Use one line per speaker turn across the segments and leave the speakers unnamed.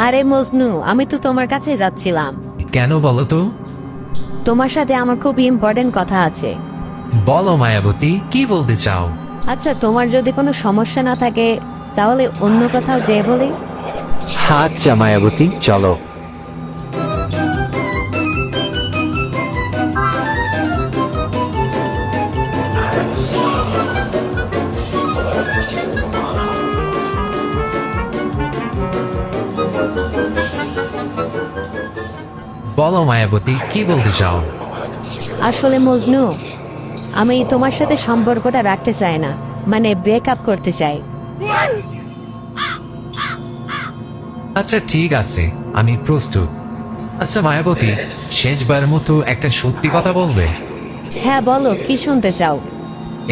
আরে মজনু, আমি তো তোমার কাছে যাচ্ছিলাম।
কেন বলো তো?
তোমার সাথে আমার খুব ইম্পর্টেন্ট কথা আছে।
বলো মায়াবতী, কি বলতে চাও?
আচ্ছা, তোমার যদি কোনো সমস্যা না থাকে তাহলে অন্য কোথাও যেয়ে বলি।
আচ্ছা মায়াবতী, চলো।
বলো মায়াবতী, কি বলতে চাও?
আসলে মজনু, আমি তোমার সাথে সম্পর্কটা রাখতে চাই না, মানে ব্রেকআপ করতে চাই।
আচ্ছা ঠিক আছে, আমি প্রস্তুত। আচ্ছা মায়াবতী, শেষবার মতো একটা সত্যি কথা বলবে?
হ্যাঁ বলো, কি শুনতে চাও?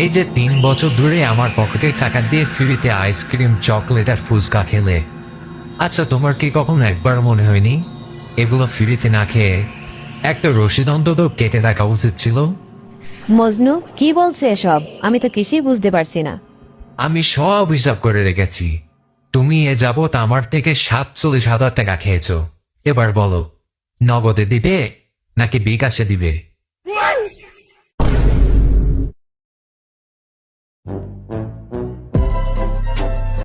এই যে 3 বছর ধরে আমার পকেটের টাকা দিয়ে ফ্রিতে আইসক্রিম, চকলেট আর ফুচকা খেলে, আচ্ছা তোমার কি কখনো একবার মনে হয়নি এগুলো ফ্রিতে না খেয়ে একটা রসিদ অন্তত কেটে রাখা উচিত ছিল?
মজনু, কি বলছে এসব? আমি তো কিছুই বুঝতে পারছি না।
আমি সব হিসাব করে রেখেছি। তুমি এ যাবত আমার থেকে 47,000 টাকা খেয়েছো। এবার বলো, নগদে দিবে নাকি বিকাশে দিবে?